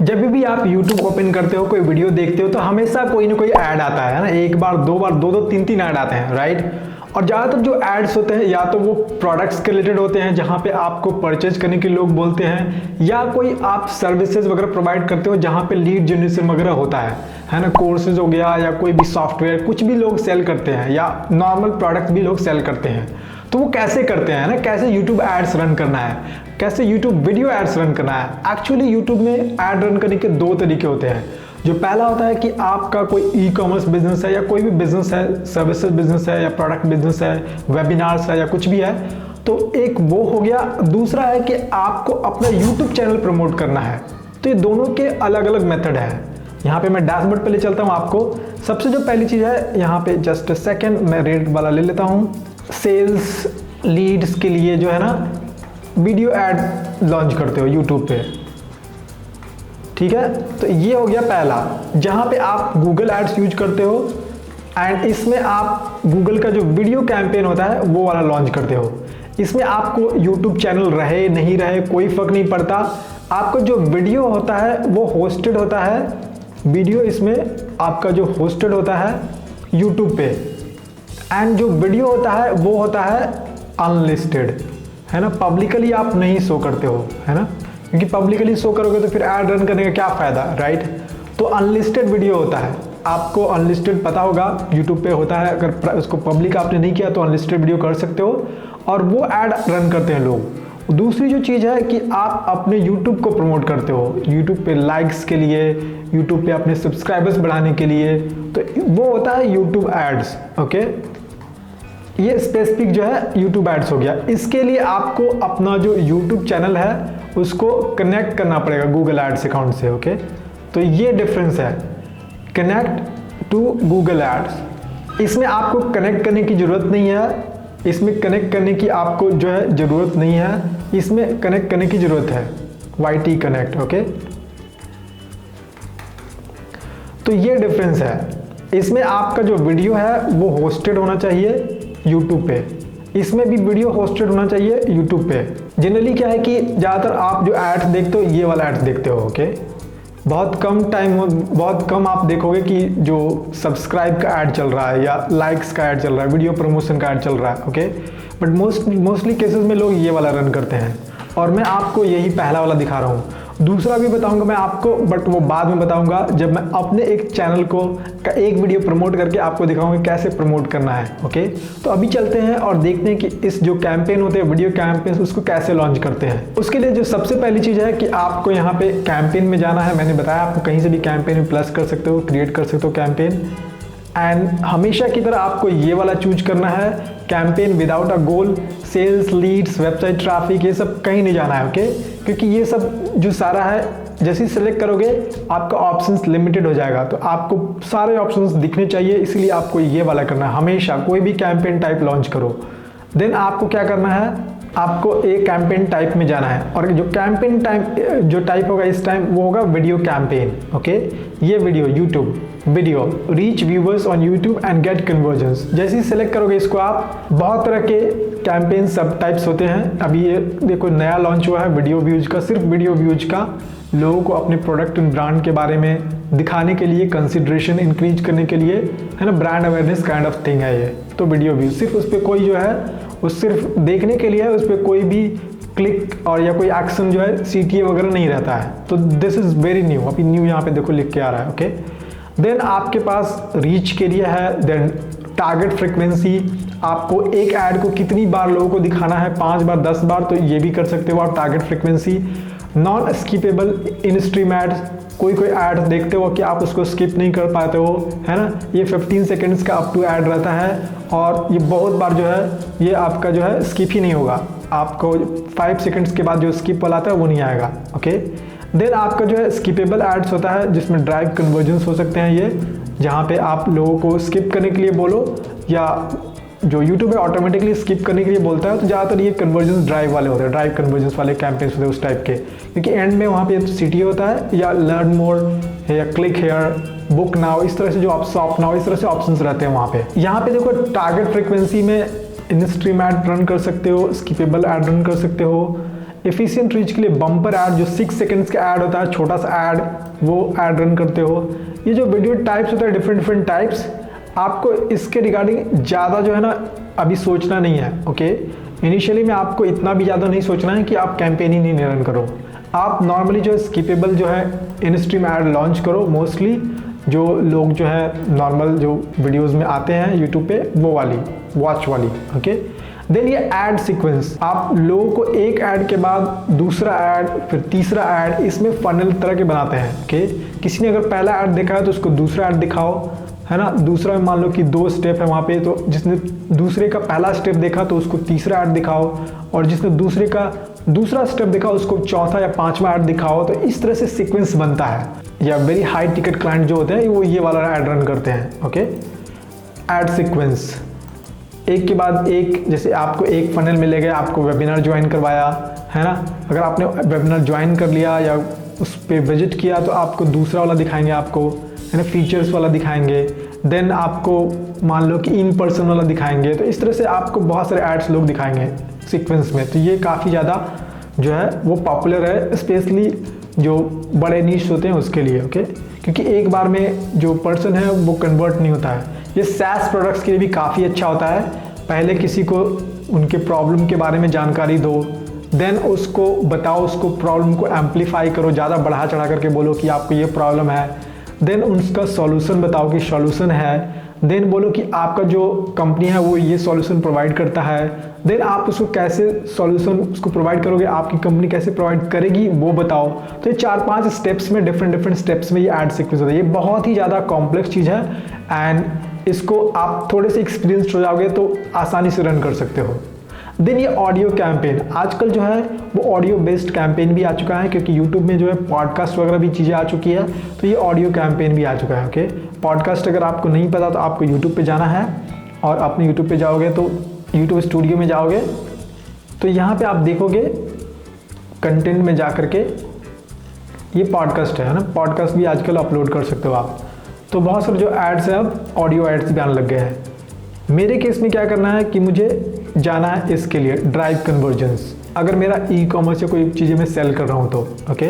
जब भी आप YouTube ओपन करते हो, कोई वीडियो देखते हो तो हमेशा कोई ना कोई ऐड आता है ना। एक बार, दो बार, दो तीन तीन ऐड आते हैं, राइट। और ज़्यादातर जो एड्स होते हैं या तो वो प्रोडक्ट्स के रिलेटेड होते हैं जहाँ पे आपको परचेज करने के लोग बोलते हैं, या कोई आप सर्विसेज वगैरह प्रोवाइड करते हो जहाँ पे लीड जनरेशन वगैरह होता है ना। कोर्सेज हो गया या कोई भी सॉफ्टवेयर, कुछ भी लोग सेल करते हैं या नॉर्मल प्रोडक्ट भी लोग सेल करते हैं। तो वो कैसे करते हैं ना, कैसे यूट्यूब एड्स रन करना है, कैसे यूट्यूब वीडियो एड्स रन करना है। एक्चुअली यूट्यूब में एड रन करने के दो तरीके होते हैं। जो पहला होता है कि आपका कोई ई कॉमर्स बिजनेस है या कोई भी बिजनेस है, सर्विसेज बिजनेस है या प्रोडक्ट बिजनेस है, वेबिनार्स है या कुछ भी है, तो एक वो हो गया। दूसरा है कि आपको अपना यूट्यूब चैनल प्रमोट करना है। तो ये दोनों के अलग अलग मेथड है। यहाँ पे मैं डैशबोर्ड पे ले चलता हूँ आपको। सबसे जो पहली चीज़ है, यहाँ पे जस्ट सेकेंड मैं रेड वाला ले लेता हूँ। सेल्स लीड्स के लिए जो है ना वीडियो ऐड लॉन्च करते हो यूट्यूब पे, ठीक है। तो ये हो गया पहला, जहाँ पे आप गूगल एड्स यूज करते हो एंड इसमें आप गूगल का जो वीडियो कैंपेन होता है वो वाला लॉन्च करते हो। इसमें आपको यूट्यूब चैनल रहे नहीं रहे कोई फर्क नहीं पड़ता। आपको जो वीडियो होता है वो होस्टेड होता है। वीडियो इसमें आपका जो होस्टेड होता है यूट्यूब पे, एंड जो वीडियो होता है वो होता है अनलिस्टेड, है ना। पब्लिकली आप नहीं शो करते हो, है ना, क्योंकि पब्लिकली शो करोगे तो फिर ऐड रन करने का क्या फ़ायदा, राइट। तो अनलिस्टेड वीडियो होता है। आपको अनलिस्टेड पता होगा यूट्यूब पे होता है। अगर उसको पब्लिक आपने नहीं किया तो अनलिस्टेड वीडियो कर सकते हो और वो ऐड रन करते हैं लोग। दूसरी जो चीज़ है कि आप अपने यूट्यूब को प्रमोट करते हो यूट्यूब पे लाइक्स के लिए, यूट्यूब पे अपने सब्सक्राइबर्स बढ़ाने के लिए, तो वो होता है यूट्यूब एड्स, ओके। ये स्पेसिफिक जो है यूट्यूब एड्स हो गया। इसके लिए आपको अपना जो यूट्यूब चैनल है उसको कनेक्ट करना पड़ेगा गूगल एड्स अकाउंट से, ओके। तो ये डिफरेंस है, कनेक्ट टू गूगल एड्स। इसमें आपको कनेक्ट करने की ज़रूरत नहीं है, इसमें कनेक्ट करने की आपको जो है ज़रूरत नहीं है, इसमें कनेक्ट करने की ज़रूरत है, YT कनेक्ट, ओके। तो ये डिफरेंस है। इसमें आपका जो वीडियो है वो होस्टेड होना चाहिए यूट्यूब पे, इसमें भी वीडियो होस्टेड होना चाहिए यूट्यूब पे। जनरली क्या है कि ज़्यादातर आप जो एड्स देखते हो ये वाला एड्स देखते हो, ओके। बहुत कम आप देखोगे कि जो सब्सक्राइब का ऐड चल रहा है या लाइक्स का ऐड चल रहा है, वीडियो प्रमोशन का ऐड चल रहा है, ओके। बट मोस्टली केसेस में लोग ये वाला रन करते हैं और मैं आपको यही पहला वाला दिखा रहा हूँ। दूसरा भी बताऊंगा मैं आपको, बट वो बाद में बताऊंगा जब मैं अपने एक चैनल को का एक वीडियो प्रमोट करके आपको दिखाऊंगा कैसे प्रमोट करना है, ओके। तो अभी चलते हैं और देखते हैं कि इस जो कैंपेन होते हैं वीडियो कैंपेन उसको कैसे लॉन्च करते हैं। उसके लिए जो सबसे पहली चीज़ है कि आपको यहाँ पे कैंपेन में जाना है। मैंने बताया आपको कहीं से भी कैंपेन में प्लस कर सकते हो, क्रिएट कर सकते हो कैंपेन। एंड हमेशा की तरह आपको ये वाला चूज करना है, campaign without a goal, sales leads, website traffic, ये सब कहीं नहीं जाना है, ओके। क्योंकि ये सब जो सारा है जैसे ही सेलेक्ट करोगे आपका ऑप्शंस लिमिटेड हो जाएगा, तो आपको सारे ऑप्शंस दिखने चाहिए, इसलिए आपको ये वाला करना है। हमेशा कोई भी कैंपेन टाइप लॉन्च करो, देन आपको क्या करना है, आपको एक कैंपेन टाइप में जाना है और जो कैंपेन टाइप जो टाइप होगा इस टाइम वो होगा वीडियो कैंपेन, ओके। ये video YouTube video reach viewers on YouTube and get conversions. जैसे ही सेलेक्ट करोगे इसको आप, बहुत तरह के कैंपेन सब टाइप्स होते हैं। अभी ये देखो नया लॉन्च हुआ है वीडियो व्यूज का, सिर्फ वीडियो व्यूज का, लोगों को अपने प्रोडक्ट एंड ब्रांड के बारे में दिखाने के लिए, कंसिडरेशन इंक्रीज करने के लिए, है ना, brand awareness kind of thing है ये। तो वीडियो व्यूज सिर्फ उस पर कोई जो है वो सिर्फ देखने के लिए है, उस पर कोई भी क्लिक और या कोई एक्शन जो है CTA वगैरह नहीं रहता है। तो दिस इज़ वेरी न्यू, अभी न्यू यहाँ पे देखो लिख के आ रहा है, ओके। देन आपके पास रीच के लिए है, देन टारगेट फ्रिक्वेंसी, आपको एक ऐड को कितनी बार लोगों को दिखाना है, 5 बार 10 बार, तो ये भी कर सकते हो आप। Target frequency, non skippable in stream ads, कोई ऐड देखते हो कि आप उसको स्किप नहीं कर पाते हो, है ना, ये 15 सेकेंड्स का अप टू ऐड रहता है और ये बहुत बार जो है ये आपका जो है स्किप ही नहीं होगा, आपको 5 सेकेंड्स के बाद जो स्किप वाला आता है वो नहीं आएगा, ओके। देन आपका जो है स्किपेबल एड्स होता है जिसमें ड्राइव कन्वर्जन्स हो सकते हैं, ये जहाँ पे आप लोगों को स्किप करने के लिए बोलो या जो यूट्यूब है ऑटोमेटिकली स्किप करने के लिए बोलता है, तो ज़्यादातर ये कन्वर्जन्स ड्राइव वाले होते हैं, ड्राइव कन्वर्जन्स वाले कैंपेन्स होते हैं उस टाइप के, क्योंकि एंड में वहाँ पे CTA होता है या लर्न मोर या क्लिक हेयर, बुक नाउ, इस तरह से जो आप शॉप नाउ, इस तरह से ऑप्शंस रहते हैं वहाँ पे। यहाँ पे देखो टारगेट फ्रिक्वेंसी में इन स्ट्रीम ऐड रन कर सकते हो, स्किपेबल ऐड रन कर सकते हो, एफिशिएंट रीच के लिए बम्पर ऐड, जो 6 सेकंड्स का ऐड होता है, छोटा सा ऐड, वो ऐड रन करते हो। ये जो वीडियो टाइप्स होता है डिफरेंट टाइप्स, आपको इसके रिगार्डिंग ज़्यादा जो है ना अभी सोचना नहीं है। ओके, इनिशियली में आपको इतना भी ज़्यादा नहीं सोचना है कि आप कैंपेन ही नहीं रन करो। आप नॉर्मली जो है स्किपेबल जो है इन स्ट्रीम ऐड लॉन्च करो। मोस्टली जो लोग जो है नॉर्मल जो वीडियोस में आते हैं यूट्यूब पे, वो वाली वॉच वाली। ओके, देन ये ऐड सीक्वेंस, आप लोगों को एक ऐड के बाद दूसरा ऐड, फिर तीसरा ऐड, इसमें फनल तरह के बनाते हैं। ओके, किसी ने अगर पहला ऐड देखा है तो उसको दूसरा ऐड दिखाओ, है ना। दूसरा मान लो कि 2 स्टेप है वहाँ पे, तो जिसने दूसरे का पहला स्टेप देखा तो उसको तीसरा ऐड दिखाओ, और जिसने दूसरे का दूसरा स्टेप देखा उसको चौथा या 5वां ऐड दिखाओ। तो इस तरह से सीक्वेंस बनता है। या वेरी हाई टिकट क्लाइंट जो होते हैं वो ये वाला ऐड रन करते हैं। ओके, ऐड सीक्वेंस एक के बाद एक, जैसे आपको एक फनल मिलेगा, आपको वेबिनार ज्वाइन करवाया, है ना। अगर आपने वेबिनार ज्वाइन कर लिया या उस पर विजिट किया तो आपको दूसरा वाला दिखाएंगे, आपको है ना फीचर्स वाला दिखाएंगे। देन आपको मान लो कि इन पर्सन वाला दिखाएंगे। तो इस तरह से आपको बहुत सारे एड्स लोग दिखाएंगे सीक्वेंस में। तो ये काफ़ी ज़्यादा जो है वो पॉपुलर है, स्पेशली जो बड़े नीश होते हैं उसके लिए। ओके, क्योंकि एक बार में जो पर्सन है वो कन्वर्ट नहीं होता है। ये SaaS प्रोडक्ट्स के लिए भी काफ़ी अच्छा होता है। पहले किसी को उनके प्रॉब्लम के बारे में जानकारी दो, देन उसको बताओ, उसको प्रॉब्लम को एम्पलीफाई करो, ज़्यादा बढ़ा चढ़ा करके बोलो कि आपको ये प्रॉब्लम है। देन उसका सॉल्यूशन बताओ कि सॉल्यूशन है। देन बोलो कि आपका जो कंपनी है वो ये सॉल्यूशन प्रोवाइड करता है। देन आप उसको कैसे सॉल्यूशन उसको प्रोवाइड करोगे, आपकी कंपनी कैसे प्रोवाइड करेगी वो बताओ। तो ये 4-5 स्टेप्स में, डिफरेंट स्टेप्स में ये ऐड सीक्वेंस होता है। ये बहुत ही ज़्यादा कॉम्प्लेक्स चीज़ है, एंड इसको आप थोड़े से एक्सपीरियंस हो जाओगे तो आसानी से रन कर सकते हो। देन ये ऑडियो कैंपेन, आजकल जो है वो ऑडियो बेस्ड कैंपेन भी आ चुका है, क्योंकि यूट्यूब में जो है पॉडकास्ट वगैरह भी चीज़ें आ चुकी है। तो ये ऑडियो कैंपेन भी आ चुका है। ओके, पॉडकास्ट अगर आपको नहीं पता तो आपको यूट्यूब पे जाना है, और अपने यूट्यूब पे जाओगे तो यूट्यूब स्टूडियो में जाओगे तो यहाँ पे आप देखोगे कंटेंट में जा करके ये पॉडकास्ट है ना। पॉडकास्ट भी आजकल अपलोड कर सकते हो आप। तो बहुत सारे जो एड्स हैं अब ऑडियो एड्स भी आने लग गए हैं। मेरे केस में क्या करना है कि मुझे जाना है इसके लिए ड्राइव कन्वर्जन्स। अगर मेरा ई-कॉमर्स या कोई चीज़ें मैं सेल कर रहा हूँ तो ओके,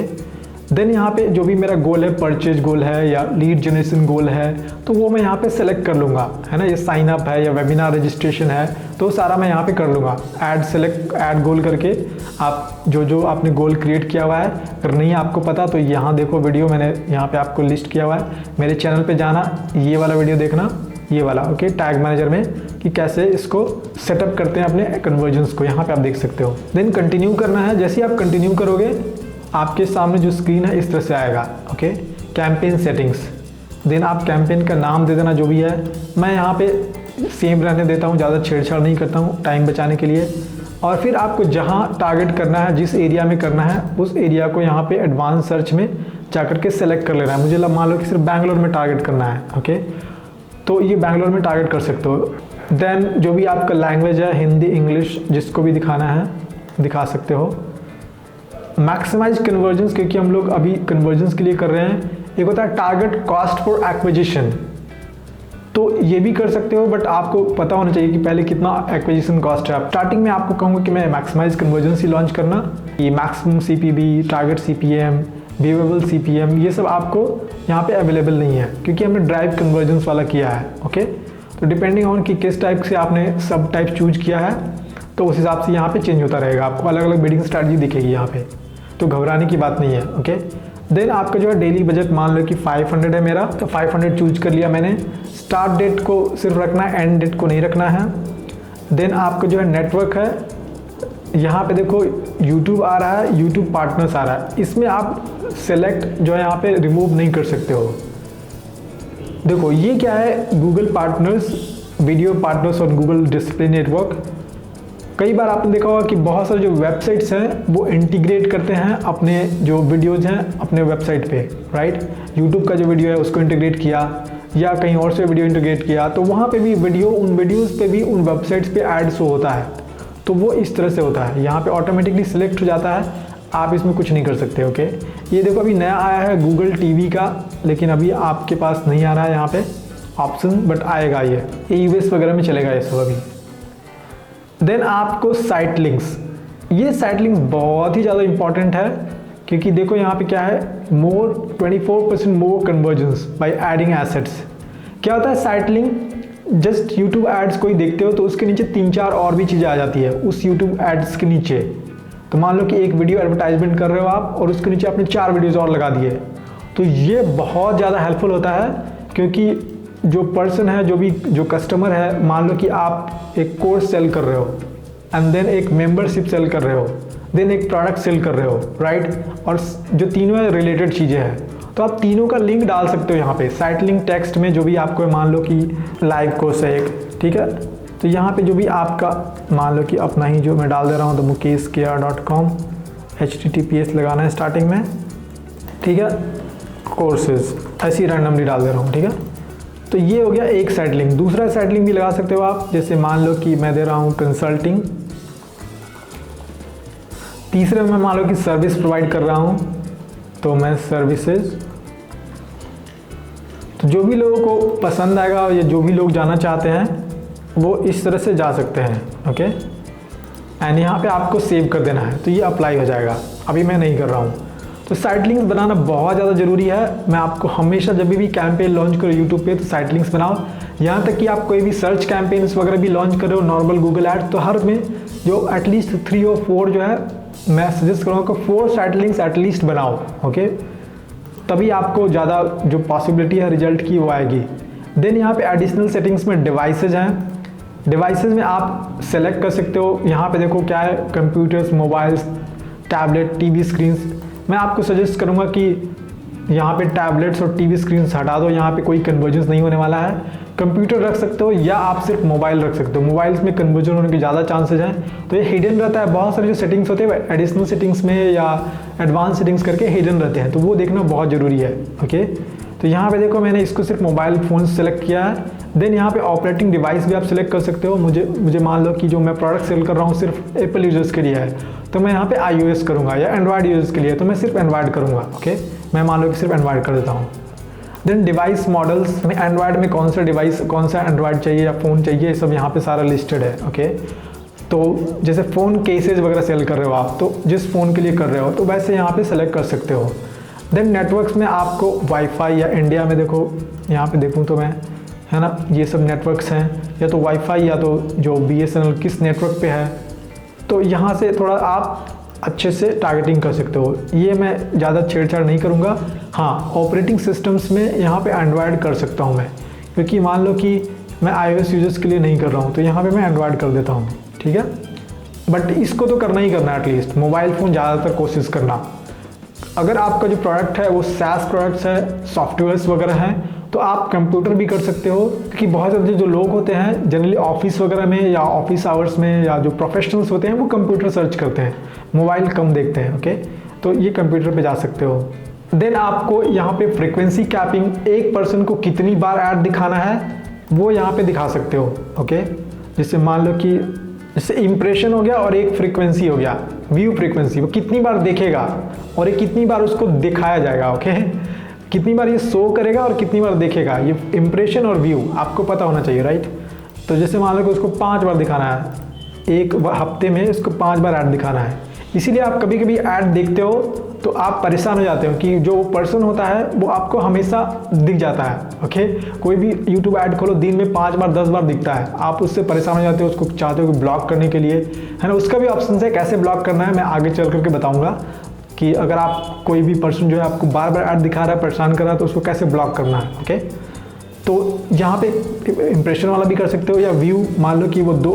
देन यहाँ पे जो भी मेरा गोल है, परचेज गोल है या लीड जनरेशन गोल है, तो वो मैं यहाँ पे सेलेक्ट कर लूँगा, है ना। ये साइन अप है या वेबिनार रजिस्ट्रेशन है, तो सारा मैं यहाँ पे कर लूँगा। ऐड सेलेक्ट, ऐड गोल करके आप जो आपने गोल क्रिएट किया हुआ है, अगर नहीं आपको पता तो यहाँ देखो वीडियो मैंने यहाँ पे आपको लिस्ट किया हुआ है। मेरे चैनल पे जाना, ये वाला वीडियो देखना, ये वाला ओके, टैग मैनेजर में, कि कैसे इसको सेटअप करते हैं अपने कन्वर्जन्स को, यहाँ पे आप देख सकते हो। देन कंटिन्यू करना है। जैसे ही आप कंटिन्यू करोगे आपके सामने जो स्क्रीन है इस तरह से आएगा। Okay, campaign settings. देन आप कैंपेन का नाम दे देना जो भी है। मैं यहाँ पे सेम रहने देता हूँ, ज़्यादा छेड़छाड़ नहीं करता हूँ टाइम बचाने के लिए। और फिर आपको जहाँ टारगेट करना है, जिस एरिया में करना है, उस एरिया को यहाँ पे एडवांस सर्च में जाकर के सेलेक्ट कर लेना है। मुझे मान लो कि सिर्फ बैंगलोर में टारगेट करना है। ओके, तो ये बैंगलोर में टारगेट कर सकते हो। देन जो भी आपका लैंग्वेज है, हिंदी, इंग्लिश, जिसको भी दिखाना है दिखा सकते हो। मैक्सिमाइज कन्वर्जन्स, क्योंकि हम लोग अभी कन्वर्जन्स के लिए कर रहे हैं। एक होता है टारगेट कॉस्ट फॉर एक्विजिशन, तो ये भी कर सकते हो, बट आपको पता होना चाहिए कि पहले कितना एक्विजिशन कॉस्ट है। स्टार्टिंग में आपको कहूँगा कि मैं मैक्सिमाइज कन्वर्जन्स ही लॉन्च करना। ये maximum CPV, target CPM, viewable CPM, ये सब आपको यहाँ पे अवेलेबल नहीं है, क्योंकि हमने ड्राइव कन्वर्जन्स वाला किया है। ओके, तो डिपेंडिंग ऑन कि किस टाइप से आपने सब टाइप चूज किया है, तो उस हिसाब से यहाँ पे चेंज होता रहेगा। आपको अलग अलग बिडिंग स्ट्रैटेजी दिखेगी यहाँ पे, तो घबराने की बात नहीं है। ओके, देन आपका जो है डेली बजट मान लो कि 500 है मेरा, तो 500 चूज कर लिया मैंने। स्टार्ट डेट को सिर्फ रखना है, एंड डेट को नहीं रखना है। देन आपका जो है नेटवर्क है, यहाँ पे देखो यूट्यूब आ रहा है, यूट्यूब पार्टनर्स आ रहा है, इसमें आप सेलेक्ट जो है यहाँ पे रिमूव नहीं कर सकते हो। देखो ये क्या है, गूगल पार्टनर्स, वीडियो पार्टनर्स और गूगल डिस्प्ले नेटवर्क। कई बार आपने देखा होगा कि बहुत सारे जो वेबसाइट्स हैं वो इंटीग्रेट करते हैं अपने जो वीडियोज़ हैं अपने वेबसाइट पे, राइट। यूट्यूब का जो वीडियो है उसको इंटीग्रेट किया, या कहीं और से वीडियो इंटीग्रेट किया, तो वहाँ पे भी वीडियो, उन वीडियोज़ पे भी उन वेबसाइट्स पे ऐड शो होता है। तो वो इस तरह से होता है, यहाँ पे ऑटोमेटिकली सिलेक्ट हो जाता है, आप इसमें कुछ नहीं कर सकते। ओके, ये देखो अभी नया आया है गूगल टीवी का, लेकिन अभी आपके पास नहीं आ रहा है यहाँ पे ऑप्शन, बट आएगा ये US वगैरह में चलेगा ये सब अभी। देन आपको साइट लिंक्स, ये साइट लिंक बहुत ही ज़्यादा इंपॉर्टेंट है, क्योंकि देखो यहाँ पे क्या है, more 24% more conversions by adding assets. क्या होता है site link, just YouTube ads कोई देखते हो तो उसके नीचे 3-4 और भी चीज़ें आ जाती है उस यूट्यूब एड्स के नीचे। तो मान लो कि एक वीडियो एडवर्टाइजमेंट कर रहे हो आप और उसके नीचे आपने 4 वीडियोज़ और लगा दिए, तो ये बहुत ज़्यादा हेल्पफुल होता है, क्योंकि जो पर्सन है, जो कस्टमर है, मान लो कि आप एक कोर्स सेल कर रहे हो एंड देन एक मेंबरशिप सेल कर रहे हो, देन एक प्रोडक्ट सेल कर रहे हो, राइट, और जो तीनों रिलेटेड चीज़ें हैं, तो आप तीनों का लिंक डाल सकते हो यहाँ पे साइट लिंक टेक्स्ट में, जो भी आपको मान लो कि लाइव कोर्स है एक, ठीक है। तो यहाँ पे जो भी आपका मान लो कि अपना ही जो मैं डाल दे रहा हूँ, तो mukeshkr.com HTTPS लगाना है स्टार्टिंग में, ठीक है, कोर्सेज ऐसे ही रैंडमली डाल दे रहा हूँ, ठीक है। तो ये हो गया एक साइट लिंक। दूसरा साइट लिंक भी लगा सकते हो आप, जैसे मान लो कि मैं दे रहा हूँ कंसल्टिंग। तीसरे में मान लो कि सर्विस प्रोवाइड कर रहा हूँ, तो मैं सर्विसेज। तो जो भी लोगों को पसंद आएगा या जो भी लोग जाना चाहते हैं वो इस तरह से जा सकते हैं, ओके। एंड यहाँ पे आपको सेव कर देना है, तो ये अप्लाई हो जाएगा। अभी मैं नहीं कर रहा हूँ। तो साइट लिंक्स बनाना बहुत ज़्यादा ज़रूरी है। मैं आपको हमेशा जब भी कैंपेन लॉन्च करो यूट्यूब पे, तो साइट लिंक्स बनाओ। यहाँ तक कि आप कोई भी सर्च कैंपेन्स वगैरह भी लॉन्च कर रहे हो, नॉर्मल गूगल एड्स, तो हर में जो एटलीस्ट 3 और 4 जो है, मैं सजेस्ट करूँगा कि 4 साइट लिंक्स एटलीस्ट बनाओ, ओके। तभी आपको ज़्यादा जो पॉसिबिलिटी है रिजल्ट की वो आएगी। देन यहाँ पे एडिशनल सेटिंग्स में डिवाइसेज हैं। डिवाइसेज में आप सेलेक्ट कर सकते हो। यहाँ पे देखो क्या है, computers, mobiles, tablet, TV screens. मैं आपको सजेस्ट करूँगा कि यहाँ पे टैबलेट्स और टीवी स्क्रीन्स हटा दो, यहाँ पे कोई कन्वर्जेंस नहीं होने वाला है। कंप्यूटर रख सकते हो या आप सिर्फ मोबाइल रख सकते हो, मोबाइल्स में कन्वर्जन होने के ज़्यादा चांसेस हैं। तो ये हिडन रहता है, बहुत सारे जो सेटिंग्स होते हैं एडिशनल सेटिंग्स में या एडवांस सेटिंग्स करके हिडन रहते हैं, तो वो देखना बहुत ज़रूरी है, ओके। तो यहाँ पे देखो मैंने इसको सिर्फ मोबाइल फ़ोन सेलेक्ट किया है। देन यहाँ पे ऑपरेटिंग डिवाइस भी आप सिलेक्ट कर सकते हो। मुझे मान लो कि जो मैं प्रोडक्ट सेल कर रहा हूँ सिर्फ एप्पल यूजर्स के लिए है, तो मैं यहाँ पे iOS करूँगा, या एंड्रॉयड यूजर्स के लिए तो मैं सिर्फ एंड्रॉयड करूँगा, ओके। मैं मान लो कि सिर्फ एंड्रॉयड कर देता हूँ। देन डिवाइस मॉडल्स में एंड्रॉयड में कौन सा डिवाइस, कौन सा एंड्रॉयड चाहिए या फ़ोन चाहिए, ये सब यहाँ पे सारा लिस्टेड है, ओके। तो जैसे फ़ोन केसेज वगैरह सेल कर रहे हो आप, तो जिस फ़ोन के लिए कर रहे हो तो वैसे यहाँ पे सेलेक्ट कर सकते हो। देन नेटवर्क्स में आपको वाईफाई, या इंडिया में देखो यहाँ पे देखूँ तो मैं, है ना, ये सब नेटवर्क्स हैं, या तो वाईफाई या तो जो BSNL किस नेटवर्क पे है, तो यहाँ से थोड़ा आप अच्छे से टारगेटिंग कर सकते हो। ये मैं ज़्यादा छेड़छाड़ नहीं करूँगा। हाँ, ऑपरेटिंग सिस्टम्स में यहाँ पे एंड्रॉयड कर सकता हूँ मैं, क्योंकि मान लो कि मैं iOS यूजर्स के लिए नहीं कर रहा हूँ, तो यहाँ पे मैं एंड्रॉयड कर देता हूँ, ठीक है। बट इसको तो करना ही करना है, एटलीस्ट मोबाइल फ़ोन ज़्यादातर कोशिश करना। अगर आपका जो प्रोडक्ट है वो SaaS प्रोडक्ट्स है, सॉफ्टवेयर्स वगैरह हैं, तो आप कंप्यूटर भी कर सकते हो, क्योंकि बहुत ज़्यादा जो लोग होते हैं जनरली ऑफिस वगैरह में या ऑफिस आवर्स में, या जो प्रोफेशनल्स होते हैं वो कंप्यूटर सर्च करते हैं, मोबाइल कम देखते हैं, ओके। तो ये कंप्यूटर पे जा सकते हो। देन आपको यहाँ पे फ्रीक्वेंसी कैपिंग, एक पर्सन को कितनी बार ऐड दिखाना है वो यहाँ पे दिखा सकते हो, ओके। जैसे मान लो कि जैसे इम्प्रेशन हो गया और एक फ्रीक्वेंसी हो गया, व्यू फ्रीक्वेंसी, वो कितनी बार देखेगा और ये कितनी बार उसको दिखाया जाएगा, ओके। कितनी बार ये शो करेगा और कितनी बार देखेगा, ये इम्प्रेशन और व्यू आपको पता होना चाहिए, राइट। तो जैसे मान लो कि उसको 5 बार दिखाना है, एक हफ्ते में उसको 5 बार ऐड दिखाना है। इसीलिए आप कभी कभी ऐड देखते हो तो आप परेशान हो जाते हो कि जो पर्सन होता है वो आपको हमेशा दिख जाता है, ओके। कोई भी यूट्यूब ऐड खोलो, दिन में 5 बार 10 बार दिखता है, आप उससे परेशान हो जाते हो, उसको चाहते हो कि ब्लॉक करने के लिए, है ना। उसका भी ऑप्शन है, कैसे ब्लॉक करना है मैं आगे चल करके बताऊँगा, कि अगर आप कोई भी पर्सन जो है आपको बार बार ऐड दिखा रहा है, परेशान कर रहा है, तो उसको कैसे ब्लॉक करना है, ओके। तो यहाँ पे इम्प्रेशन वाला भी कर सकते हो, या व्यू मान लो कि वो 2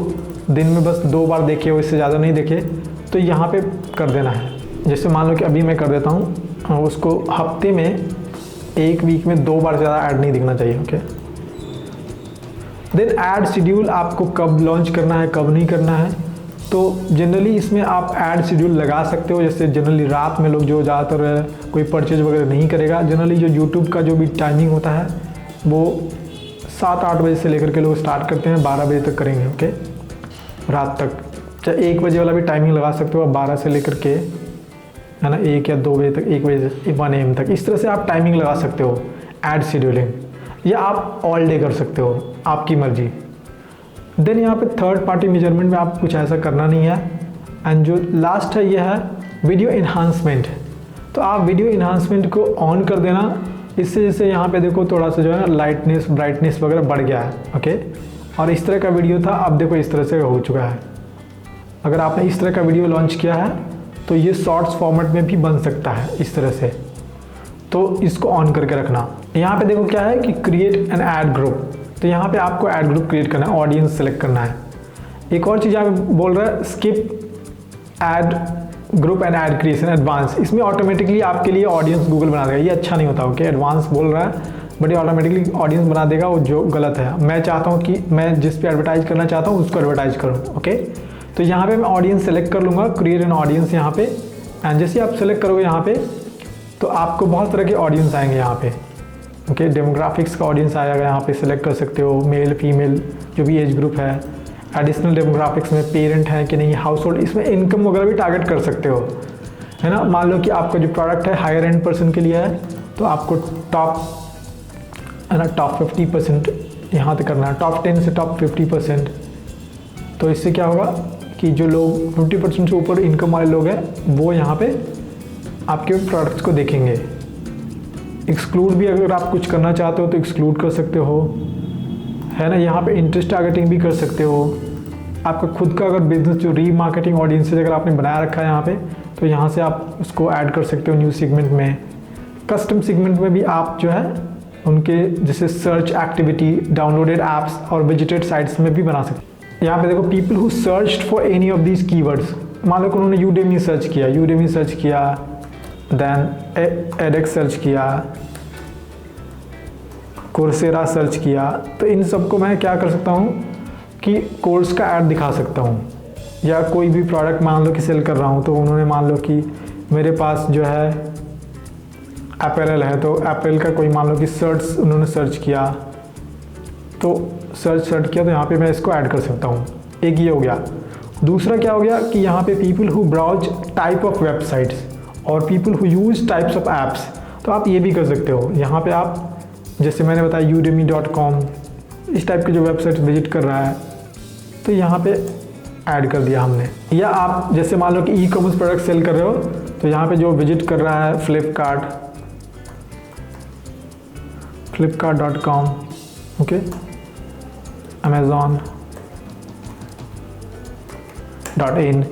दिन में बस 2 बार देखे हो, इससे ज़्यादा नहीं देखे, तो यहाँ पे कर देना है। जैसे मान लो कि अभी मैं कर देता हूँ, उसको हफ्ते में, एक वीक में 2 बार ज़्यादा ऐड नहीं दिखना चाहिए, ओके। देन ऐड शेड्यूल, आपको कब लॉन्च करना है कब नहीं करना है, तो जनरली इसमें आप ऐड शेड्यूल लगा सकते हो। जैसे जनरली रात में लोग जो ज़्यादातर कोई परचेज वगैरह नहीं करेगा, जनरली जो यूट्यूब का जो भी टाइमिंग होता है वो 7-8 बजे से लेकर के लोग स्टार्ट करते हैं, 12 बजे तक करेंगे, ओके, रात तक। चाहे 1 बजे वाला भी टाइमिंग लगा सकते हो आप, 12 से लेकर के, है ना, 1 या 2 बजे तक, 1 बजे से 1 AM तक, इस तरह से आप टाइमिंग लगा सकते हो ऐड शेड्यूलिंग, या आप ऑल डे कर सकते हो, आपकी मर्जी। देन यहाँ पे थर्ड पार्टी मेजरमेंट में आप कुछ ऐसा करना नहीं है, एंड जो लास्ट है ये है वीडियो इन्हांसमेंट। तो आप वीडियो इन्हांसमेंट को ऑन कर देना, इससे जैसे यहाँ पे देखो थोड़ा सा जो है ना लाइटनेस ब्राइटनेस वगैरह बढ़ गया है। ओके, और इस तरह का वीडियो था, अब देखो इस तरह से हो चुका है। अगर आपने इस तरह का वीडियो लॉन्च किया है तो ये शॉर्ट्स फॉर्मेट में भी बन सकता है इस तरह से। तो इसको ऑन करके रखना। यहाँ पे देखो क्या है कि क्रिएट एन ऐड ग्रुप। तो यहाँ पे आपको ऐड ग्रुप क्रिएट करना है, ऑडियंस सेलेक्ट करना है। एक और चीज़ यहाँ पे बोल रहा है skip add group and add creation advance. इसमें ऑटोमेटिकली आपके लिए ऑडियंस गूगल बना देगा, ये अच्छा नहीं होता। ओके, एडवांस बोल रहा है बट ये ऑटोमेटिकली ऑडियंस बना देगा, वो जो गलत है। मैं चाहता हूँ कि मैं जिस पे एडवर्टाइज करना चाहता हूँ उसको एडवर्टाइज करूँ। ओके, तो यहाँ पे मैं ऑडियंस सेलेक्ट कर लूँगा, क्रिएट एन ऑडियंस यहाँ पे। एंड जैसे आप सेलेक्ट करोगे यहाँ पे तो आपको बहुत तरह के ऑडियंस आएंगे यहाँ पे। ओके, डेमोग्राफिक्स का ऑडियंस आएगा, यहाँ पे सेलेक्ट कर सकते हो, मेल फीमेल जो भी एज ग्रुप है। एडिशनल डेमोग्राफिक्स में पेरेंट है कि नहीं, हाउस होल्ड, इसमें इनकम वगैरह भी टारगेट कर सकते हो, है ना। मान लो कि आपका जो प्रोडक्ट है हायर एंड पर्सन के लिए है तो आपको टॉप, है ना, टॉप 50% यहाँ तक करना है, टॉप 10 से टॉप 50%। तो इससे क्या होगा कि जो लोग 50% से ऊपर इनकम वाले लोग हैं वो यहाँ पे आपके प्रोडक्ट्स को देखेंगे। एक्सक्लूड भी अगर आप कुछ करना चाहते हो तो एक्सक्लूड कर सकते हो, है ना। यहाँ पे इंटरेस्ट टारगेटिंग भी कर सकते हो। आपका खुद का अगर बिजनेस जो रीमार्केटिंग ऑडियंसेज अगर आपने बनाया रखा है यहाँ पे, तो यहाँ से आप उसको ऐड कर सकते हो न्यू सेगमेंट में। कस्टम सेगमेंट में भी आप जो है उनके जैसे सर्च एक्टिविटी, डाउनलोडेड ऐप्स और विजिटेड साइट्स में भी बना सकते हो। यहाँ पे देखो people who searched for any of these keywords. मान लो कि उन्होंने यूडेमी सर्च किया, देन एडेक्स सर्च किया, कोर्सेरा सर्च किया, तो इन सबको मैं क्या कर सकता हूँ कि कोर्स का ऐड दिखा सकता हूँ। या कोई भी प्रोडक्ट मान लो कि सेल कर रहा हूँ तो उन्होंने मान लो कि मेरे पास जो है अपैरल है तो अपैरल का कोई मान लो कि शर्ट्स उन्होंने सर्च किया, तो सर्च किया तो यहाँ पे मैं इसको ऐड कर सकता हूँ। एक ये हो गया। दूसरा क्या हो गया कि यहाँ पे people who browse type of websites और people who use types of apps, तो आप ये भी कर सकते हो। यहाँ पे आप जैसे मैंने बताया udemy.com इस टाइप की जो वेबसाइट विजिट कर रहा है तो यहाँ पे ऐड कर दिया हमने। या आप जैसे मान लो कि ई कॉमर्स प्रोडक्ट सेल कर रहे हो तो यहाँ पे जो विजिट कर रहा है flipkart.com, ओके, amazon.in,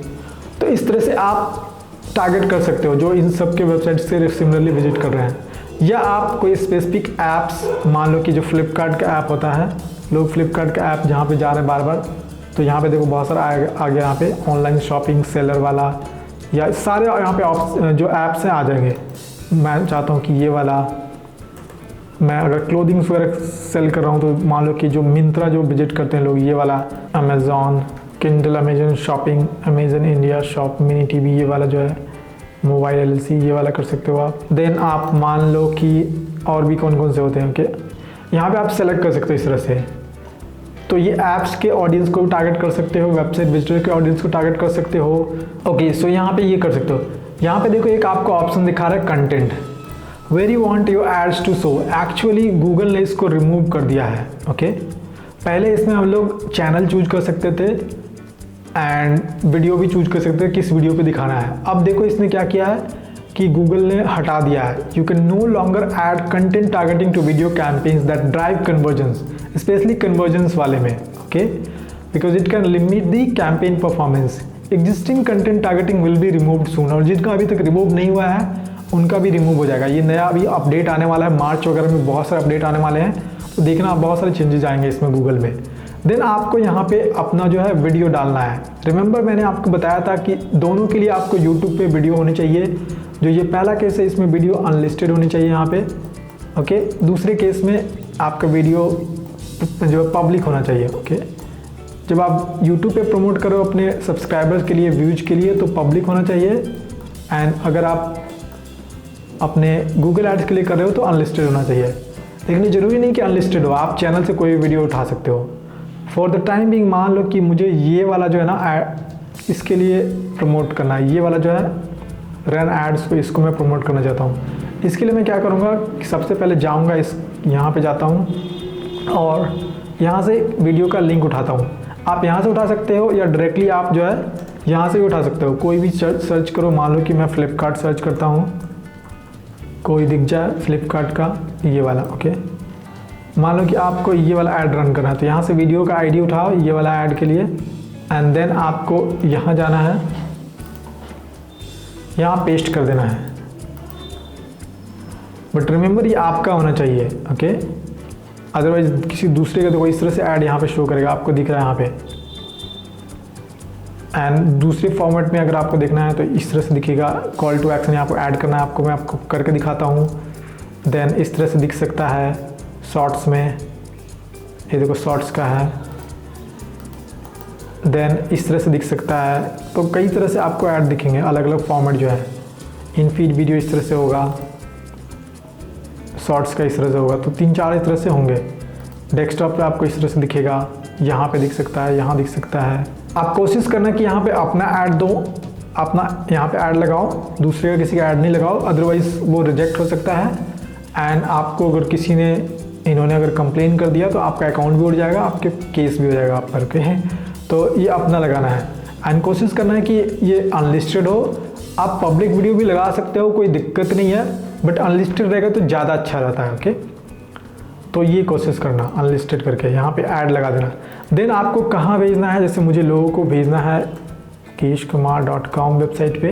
तो इस तरह से आप टारगेट कर सकते हो जो इन सब के वेबसाइट से सिमिलरली विजिट कर रहे हैं। या आप कोई स्पेसिफिक ऐप्स, मान लो कि जो फ्लिपकार्ट का ऐप होता है, लोग फ्लिपकार्ट का ऐप जहाँ पे जा रहे हैं बार बार, तो यहाँ पे देखो बहुत सारा आ गया यहाँ पे ऑनलाइन शॉपिंग सेलर वाला, या सारे यहाँ पे जो ऐप्स हैं आ जाएंगे। मैं चाहता हूँ कि ये वाला, मैं अगर क्लोथिंग्स वगैरह सेल कर रहा हूँ तो मान लो कि जो मिंत्रा जो विजिट करते हैं लोग, ये वाला Amazon Kindle, Amazon shopping, Amazon India shop, mini TV, ये वाला जो है मोबाइल एलसी, ये वाला कर सकते हो आप। देन आप मान लो कि और भी कौन कौन से होते हैं, ओके, यहाँ पे आप सेलेक्ट कर सकते हो इस तरह से। तो ये ऐप्स के ऑडियंस को टारगेट कर सकते हो, वेबसाइट विजिटर के ऑडियंस को टारगेट कर सकते हो। ओके, सो यहाँ पे ये कर सकते हो। यहाँ पे देखो एक आपको ऑप्शन दिखा रहा है content, where you want your ads to show. Actually Google ने इसको रिमूव कर दिया है। ओके, पहले इसमें हम लोग चैनल चूज कर सकते थे एंड वीडियो भी चूज कर सकते थे किस वीडियो पे दिखाना है। अब देखो इसने क्या किया है कि गूगल ने हटा दिया है, you can no longer add content targeting to video campaigns that drive conversions, specially conversions वाले में, okay, because it can limit the campaign performance. Existing content targeting will be removed soon, और जिनका अभी तक रिमूव नहीं हुआ है उनका भी रिमूव हो जाएगा। ये नया अभी अपडेट आने वाला है, मार्च वगैरह में बहुत सारे अपडेट आने वाले हैं, तो देखना बहुत सारे चेंजेस आएंगे इसमें गूगल में। देन आपको यहाँ पे अपना जो है वीडियो डालना है। रिमेंबर मैंने आपको बताया था कि दोनों के लिए आपको यूट्यूब पे वीडियो होनी चाहिए। जो ये पहला केस है इसमें वीडियो अनलिस्टेड होनी चाहिए यहाँ पे, ओके। दूसरे केस में आपका वीडियो जो है पब्लिक होना चाहिए, ओके। जब आप यूट्यूब पे प्रमोट करो अपने सब्सक्राइबर्स के लिए, व्यूज के लिए, तो पब्लिक होना चाहिए। एंड अगर आप अपने गूगल एड्स के लिए कर रहे हो तो अनलिस्टेड होना चाहिए। लेकिन ये ज़रूरी नहीं कि अनलिस्टेड हो, आप चैनल से कोई भी वीडियो उठा सकते हो। फॉर द टाइम बिंग मान लो कि मुझे ये वाला जो है ना इसके लिए प्रमोट करना है, ये वाला जो है रन एड्स को, इसको मैं प्रमोट करना चाहता हूँ। इसके लिए मैं क्या करूँगा कि सबसे पहले जाऊँगा यहाँ पे जाता हूँ और यहाँ से वीडियो का लिंक उठाता हूँ। आप यहाँ से उठा सकते हो या डायरेक्टली आप जो है यहाँ से भी उठा सकते हो, कोई भी सर्च करो। मान लो कि मैं फ्लिपकार्ट सर्च करता हूँ, कोई दिख जाए फ्लिपकार्ट का ये वाला, ओके। मान लो कि आपको ये वाला ऐड रन करना है, तो यहाँ से वीडियो का आईडी उठाओ ये वाला ऐड के लिए, एंड देन आपको यहाँ जाना है, यहाँ पेस्ट कर देना है। बट रिमेंबर ये आपका होना चाहिए, ओके। अदरवाइज किसी दूसरे का, तो इस तरह से ऐड यहाँ पे शो करेगा, आपको दिख रहा है यहाँ पे। एंड दूसरे फॉर्मेट में अगर आपको देखना है तो इस तरह से दिखेगा। कॉल टू एक्शन यहाँ पर ऐड करना है आपको, मैं आपको करके दिखाता हूँ। देन इस तरह से दिख सकता है शॉर्ट्स में, ये देखो शॉर्ट्स का है। देन इस तरह से दिख सकता है। तो कई तरह से आपको ऐड दिखेंगे, अलग अलग फॉर्मेट जो है। इन फीड वीडियो इस तरह से होगा, शॉर्ट्स का इस तरह से होगा, तो 3-4 इस तरह से होंगे। डेस्कटॉप पे आपको इस तरह से दिखेगा, यहाँ पे दिख सकता है, यहाँ दिख सकता है। आप कोशिश करना कि यहाँ पे अपना ऐड दो, अपना यहाँ पे ऐड लगाओ, दूसरे का किसी का ऐड नहीं लगाओ, अदरवाइज़ वो रिजेक्ट हो सकता है। एंड आपको अगर किसी ने, इन्होंने अगर कंप्लेन कर दिया तो आपका अकाउंट भी उड़ जाएगा, आपके केस भी हो जाएगा आप पर के। तो ये अपना लगाना है। एंड कोशिश करना है कि ये अनलिस्टेड हो। आप पब्लिक वीडियो भी लगा सकते हो, कोई दिक्कत नहीं है, बट अनलिस्टेड रहेगा तो ज़्यादा अच्छा रहता है, ओके। तो ये कोशिश करना अनलिस्टेड करके यहाँ पे ऐड लगा देना। देन आपको कहाँ भेजना है, जैसे मुझे लोगों को भेजना है mukesh.com वेबसाइट पे,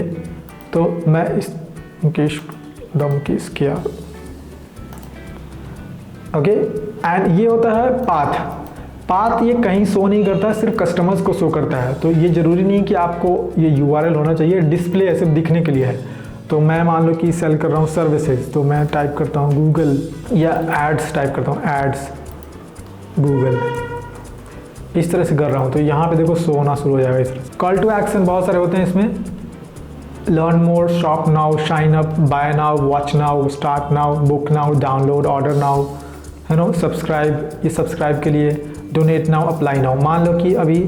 तो मैं इस मुकेश दमकेश किया, ओके। एंड ये होता है पाथ ये कहीं शो नहीं करता, सिर्फ कस्टमर्स को शो करता है। तो ये ज़रूरी नहीं कि आपको ये URL होना चाहिए, डिस्प्ले ऐसे दिखने के लिए है। तो मैं मान लो कि सेल कर रहा हूँ सर्विसेज, तो मैं टाइप करता हूँ गूगल, या एड्स टाइप करता हूँ, एड्स गूगल, इस तरह से कर रहा हूँ। तो यहाँ पे देखो शो होना शुरू हो जाएगा इस तरह से। कॉल टू एक्शन बहुत सारे होते हैं इसमें, learn more, shop now, sign up, buy now, watch now, start now, book now, download, order now, है नो, सब्सक्राइब, ये सब्सक्राइब के लिए, डोनेट नाउ, अप्लाई नाउ। मान लो कि अभी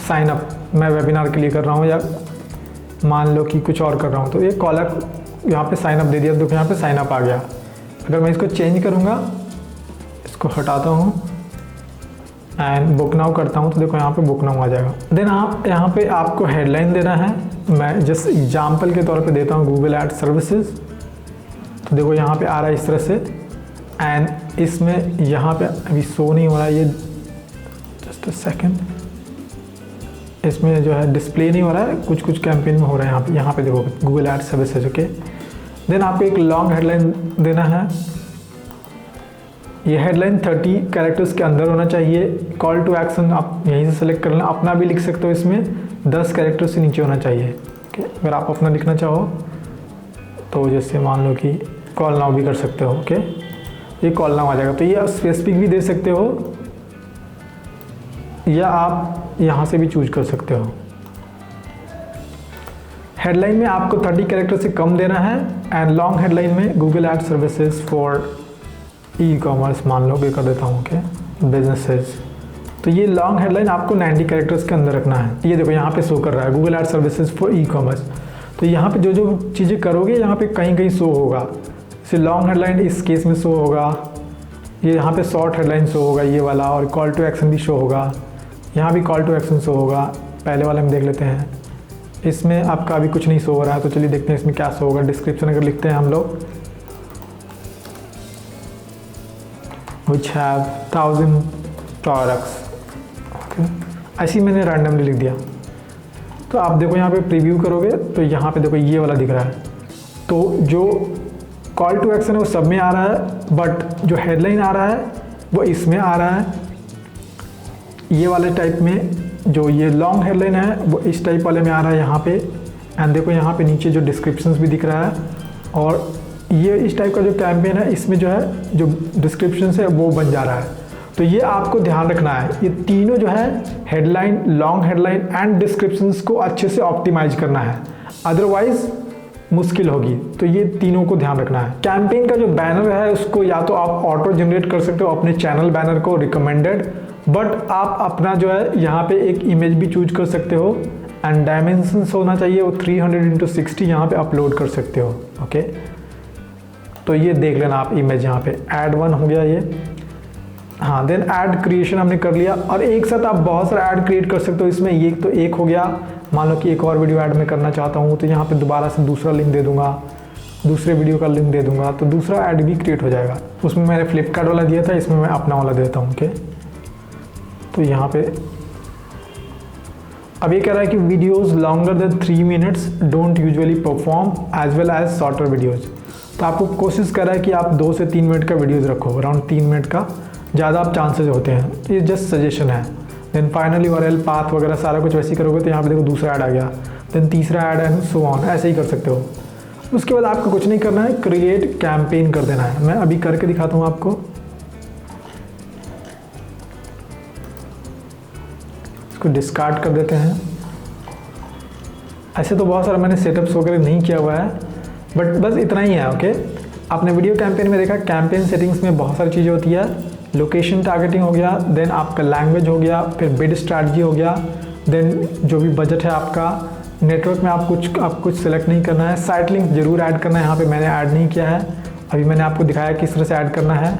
साइन अप मैं वेबिनार के लिए कर रहा हूँ, या मान लो कि कुछ और कर रहा हूँ, तो ये कॉलर यहाँ पे साइन अप दे दिया, देखो यहाँ पे साइन अप आ गया। अगर मैं इसको चेंज करूँगा, इसको हटाता हूँ एंड बुक नाउ करता हूँ, तो देखो यहाँ पे बुक नाउ आ जाएगा। देन आप यहाँ पे आपको हेडलाइन देना है। मैं जस्ट एग्जाम्पल के तौर पे देता हूँ गूगल एड सर्विसेज, तो देखो यहाँ पे आ रहा है इस तरह से। एंड इसमें यहाँ पे अभी शो नहीं हो रहा है, ये जस्ट अ सेकेंड, इसमें जो है डिस्प्ले नहीं हो रहा है, कुछ कुछ कैंपेन में हो रहा है। यहाँ पे देखो Google ad services, okay. Then आपको एक लॉन्ग हेडलाइन देना है। ये हेडलाइन 30 कैरेक्टर्स के अंदर होना चाहिए। कॉल टू एक्शन आप यहीं से सेलेक्ट कर लेना, अपना भी लिख सकते हो, इसमें 10 कैरेक्टर से नीचे होना चाहिए, ओके। अगर आप अपना लिखना चाहो तो जैसे मान लो कि कॉल नाउ भी कर सकते हो, ओके। ये कॉल नाउ आ जाएगा। तो ये स्पेसिफिक भी दे सकते हो, या आप यहाँ से भी चूज कर सकते हो। हेडलाइन में आपको 30 कैरेक्टर से कम देना है। एंड लॉन्ग हेडलाइन में Google ad services for e-commerce मान लो, कर देता हूँ, ओके, बिजनेसेस। तो ये लॉन्ग हेडलाइन आपको 90 कैरेक्टर्स के अंदर रखना है। ये देखो यहाँ पे शो कर रहा है Google ad services for e-commerce. तो यहाँ पे जो जो चीज़ें करोगे यहाँ पे कहीं कहीं शो होगा। जैसे लॉन्ग हेडलाइन इस केस में शो होगा, ये यहाँ पे शॉर्ट हेडलाइन शो होगा ये वाला, और कॉल टू एक्शन भी शो होगा। यहाँ भी कॉल टू एक्शन शो होगा। पहले वाले में देख लेते हैं, इसमें आपका अभी कुछ नहीं शो हो रहा है, तो चलिए देखते हैं इसमें क्या शो होगा। डिस्क्रिप्शन अगर लिखते हैं हम लोग, which have 1000 products, okay? ऐसे ही मैंने रैंडमली लिख दिया। तो आप देखो यहाँ पे प्रीव्यू करोगे तो यहाँ पे देखो ये वाला दिख रहा है। तो जो कॉल टू एक्शन है वो सब में आ रहा है, बट जो हेडलाइन आ रहा है वो इसमें आ रहा है। ये वाले टाइप में जो ये लॉन्ग हेडलाइन है वो इस टाइप वाले में आ रहा है यहाँ पे। एंड देखो यहाँ पे नीचे जो डिस्क्रिप्शंस भी दिख रहा है, और ये इस टाइप का जो कैंपेन है इसमें जो है जो डिस्क्रिप्शन है वो बन जा रहा है। तो ये आपको ध्यान रखना है, ये तीनों जो है headline, long headline and descriptions को अच्छे से ऑप्टिमाइज करना है, अदरवाइज मुश्किल होगी। तो ये तीनों को ध्यान रखना है। कैंपेन का जो बैनर है उसको या तो आप ऑटो जनरेट कर सकते हो अपने चैनल बैनर को, रिकमेंडेड, बट आप अपना जो है यहाँ पे एक इमेज भी चूज कर सकते हो। एंड डायमेंशंस होना चाहिए वो 300x60 यहाँ पे अपलोड कर सकते हो, ओके। तो ये देख लेना आप इमेज यहाँ पे। ऐड 1 हो गया ये, हाँ। देन ऐड क्रिएशन हमने कर लिया, और एक साथ आप बहुत सारा ऐड क्रिएट कर सकते हो इसमें। ये तो एक हो गया। मान लो कि एक और वीडियो ऐड मैं करना चाहता हूँ, तो यहाँ पे दोबारा से दूसरा लिंक दे दूँगा, दूसरे वीडियो का लिंक दे दूँगा, तो दूसरा ऐड भी क्रिएट हो जाएगा। उसमें मैंने फ्लिपकार्ट वाला दिया था, इसमें मैं अपना वाला देता हूँ। ओके, तो यहाँ पे अब ये कह रहा है कि videos longer than 3 minutes don't usually perform as well as shorter videos. तो आपको कोशिश कर रहा है कि आप 2 से 3 मिनट का वीडियोज़ रखो, अराउंड 3 मिनट का ज़्यादा आप चांसेस होते हैं। ये जस्ट सजेशन है। देन फाइनली URL पाथ वगैरह सारा कुछ वैसे ही करोगे तो यहाँ पे देखो दूसरा ऐड आ गया, देन तीसरा ऐड एंड सो ऑन, ऐसे ही कर सकते हो। उसके बाद आपको कुछ नहीं करना है, क्रिएट कैंपेन कर देना है। मैं अभी करके दिखाता हूँ आपको। इसको डिस्कार्ड कर देते हैं। ऐसे तो बहुत सारा मैंने सेटअप्स वगैरह नहीं किया हुआ है, बट बस इतना ही है। ओके, आपने वीडियो कैंपेन में देखा, कैंपेन सेटिंग्स में बहुत सारी चीज़ें होती है। लोकेशन टारगेटिंग हो गया, देन आपका लैंग्वेज हो गया, फिर बिड स्ट्रैटेजी हो गया, देन जो भी बजट है आपका, नेटवर्क में आप कुछ सेलेक्ट नहीं करना है, साइट लिंक जरूर ऐड करना है। यहाँ पे मैंने ऐड नहीं किया है, अभी मैंने आपको दिखाया किस तरह से ऐड करना है।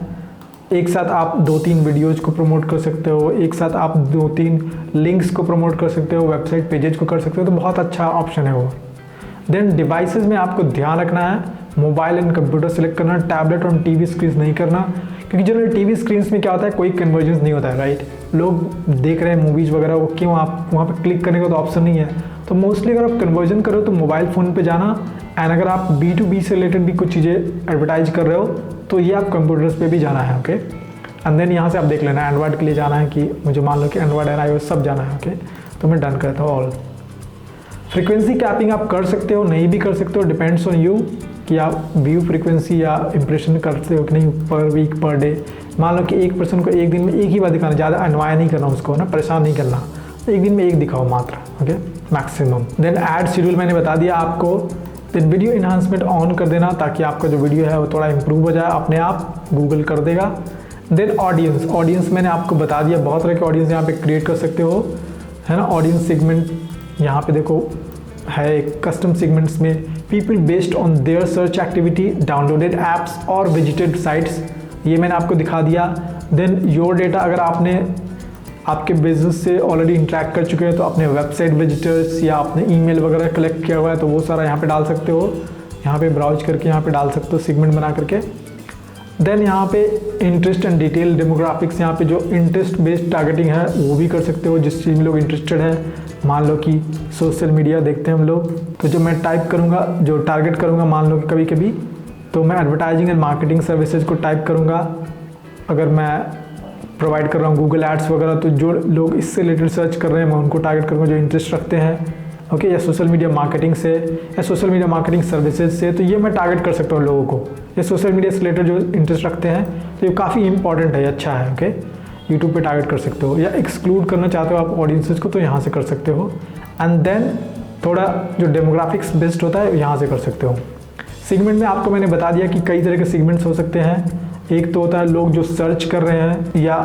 एक साथ आप 2-3 वीडियोज़ को प्रमोट कर सकते हो, एक साथ आप 2-3 लिंक्स को प्रमोट कर सकते हो, वेबसाइट पेजेज को कर सकते हो, तो बहुत अच्छा ऑप्शन है वो। देन डिवाइसेस में आपको ध्यान रखना है, मोबाइल एंड कंप्यूटर सेलेक्ट करना, टैबलेट और टीवी स्क्रीन नहीं करना, क्योंकि जनरल टीवी स्क्रीन में क्या होता है, कोई कन्वर्जेंस नहीं होता है, राइट। लोग देख रहे हैं मूवीज़ वगैरह, वो क्यों, आप वहाँ पर क्लिक करने का तो ऑप्शन नहीं है। तो मोस्टली अगर आप कन्वर्जन करो तो मोबाइल फ़ोन पे जाना, एंड अगर आप B2B से रिलेटेड भी कुछ चीज़ें एडवर्टाइज कर रहे हो तो ये आप कंप्यूटर्स पे भी जाना है। ओके, एंड देन यहाँ से आप देख लेना, एंड्रॉयड के लिए जाना है कि मुझे मान लो कि एंड्रॉयड एंड iOS सब जाना है। ओके, तो मैं डन करता हूँ ऑल। फ्रीक्वेंसी कैपिंग आप कर सकते हो, नहीं भी कर सकते हो, डिपेंड्स ऑन यू कि आप व्यू फ्रीक्वेंसी या इंप्रेशन करते हो कि नहीं, पर वीक पर डे। मान लो कि एक पर्सन को एक दिन में एक ही बार दिखाना, ज़्यादा अनवाय नहीं करना उसको ना, परेशान नहीं करना, तो एक दिन में एक दिखाओ मात्र। Okay, maximum. Then ad schedule मैंने बता दिया आपको। देन वीडियो इन्हांसमेंट ऑन कर देना, ताकि आपका जो वीडियो है वो थोड़ा इंप्रूव हो जाए, अपने आप गूगल कर देगा। देन ऑडियंस मैंने आपको बता दिया, बहुत तरह के ऑडियंस यहाँ पे क्रिएट कर सकते हो, है ना। ऑडियंस सेगमेंट यहाँ पे देखो है, कस्टम सेगमेंट्स में people based on their search activity, downloaded apps और विजिटेड साइट्स, ये मैंने आपको दिखा दिया। देन योर डेटा, अगर आपने आपके बिजनेस से ऑलरेडी इंटरेक्ट कर चुके हैं तो अपने वेबसाइट विजिटर्स या अपने ईमेल वगैरह कलेक्ट किया हुआ है तो वो सारा यहाँ पे डाल सकते हो, यहाँ पे ब्राउज करके यहाँ पे डाल सकते हो सेगमेंट बना करके। देन यहाँ पे इंटरेस्ट एंड डिटेल डेमोग्राफिक्स, यहाँ पे जो इंटरेस्ट बेस्ड टारगेटिंग है वो भी कर सकते हो, जिस चीज़ में लोग इंटरेस्टेड है। मान लो कि सोशल मीडिया देखते हैं हम लोग, तो जो मैं टाइप करूँगा, जो टारगेट करूँगा, मान लो कि कभी कभी तो मैं एडवर्टाइजिंग एंड मार्केटिंग सर्विसेज को टाइप करूँगा। अगर मैं प्रोवाइड कर रहा हूँ गूगल एड्स वगैरह, तो जो लोग इससे रिलेटेड सर्च कर रहे हैं मैं उनको टारगेट करूँगा जो इंटरेस्ट रखते हैं। ओके, या सोशल मीडिया मार्केटिंग से या सोशल मीडिया मार्केटिंग सर्विसेज से, तो ये मैं टारगेट कर सकता हूँ लोगों को, ये सोशल मीडिया से रिलेटेड जो इंटरेस्ट रखते हैं, तो ये काफ़ी इंपॉर्टेंट है, अच्छा है। ओके, यूट्यूब पे टारगेट कर सकते हो, या एक्सक्लूड करना चाहते हो आप ऑडियंसेस को तो यहाँ से कर सकते हो। एंड देन थोड़ा जो डेमोग्राफिक्स बेस्ड होता है यहाँ से कर सकते हो। सेगमेंट में आपको मैंने बता दिया कि कई तरह के सेगमेंट्स हो सकते हैं। एक तो होता है लोग जो सर्च कर रहे हैं या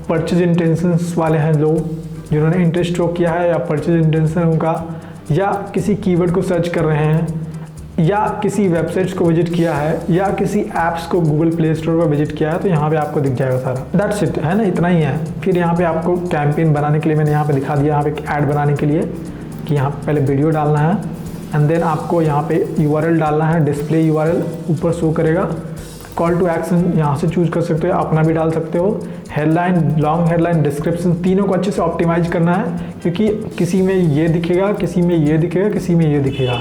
परचेज इंटेंशंस वाले हैं, लोग जिन्होंने इंटरेस्ट शो किया है या परचेज इंटेंशन उनका, या किसी कीवर्ड को सर्च कर रहे हैं, या किसी वेबसाइट्स को विजिट किया है, या किसी ऐप्स को गूगल प्ले स्टोर पर विजिट किया है, तो यहाँ पे आपको दिख जाएगा सारा। दैट्स इट, है ना, इतना ही है। फिर यहाँ पे आपको कैंपेन बनाने के लिए मैंने यहाँ पे दिखा दिया, यहाँ पे ऐड बनाने के लिए कि यहाँ पे पहले वीडियो डालना है, एंड देन आपको यहाँ पे URL डालना है, डिस्प्ले URL ऊपर शो करेगा। कॉल टू एक्शन यहाँ से चूज कर सकते हो, अपना भी डाल सकते हो। हेडलाइन, लॉन्ग हेडलाइन, डिस्क्रिप्शन, तीनों को अच्छे से ऑप्टिमाइज करना है, क्योंकि किसी में ये दिखेगा, किसी में ये दिखेगा, किसी में ये दिखेगा।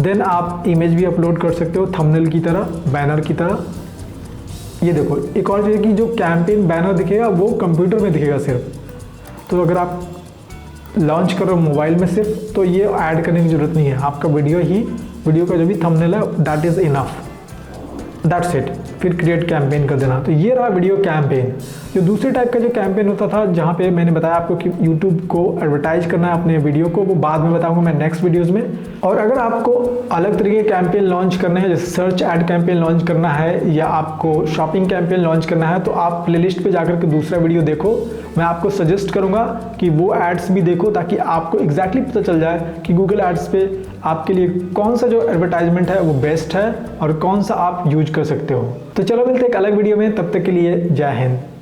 देन आप इमेज भी अपलोड कर सकते हो, थंबनेल की तरह, बैनर की तरह। ये देखो एक और चीज़ कि जो कैंपेन बैनर दिखेगा वो कंप्यूटर में दिखेगा सिर्फ, तो अगर आप लॉन्च करो मोबाइल में सिर्फ, तो ये ऐड करने की ज़रूरत नहीं है, आपका वीडियो का जो भी थंबनेल है that is enough, that's it. फिर क्रिएट कैंपेन कर देना। तो ये रहा वीडियो कैंपेन। जो दूसरे टाइप का जो कैंपेन होता था, जहाँ पे मैंने बताया आपको कि यूट्यूब को एडवर्टाइज करना है अपने वीडियो को, वो बाद में बताऊंगा मैं नेक्स्ट वीडियोस में। और अगर आपको अलग तरीके के कैंपेन लॉन्च करने हैं, जैसे सर्च ऐड कैंपेन लॉन्च करना है या आपको शॉपिंग कैंपेन लॉन्च करना है, तो आप प्लेलिस्ट पे जाकर के दूसरा वीडियो देखो। मैं आपको सजेस्ट करूँगा कि वो एड्स भी देखो, ताकि आपको एग्जैक्टली पता चल जाए कि गूगल एड्स पे आपके लिए कौन सा जो एडवर्टाइजमेंट है वो बेस्ट है और कौन सा आप यूज कर सकते हो। तो चलो मिलते हैं एक अलग वीडियो में, तब तक के लिए जय हिंद।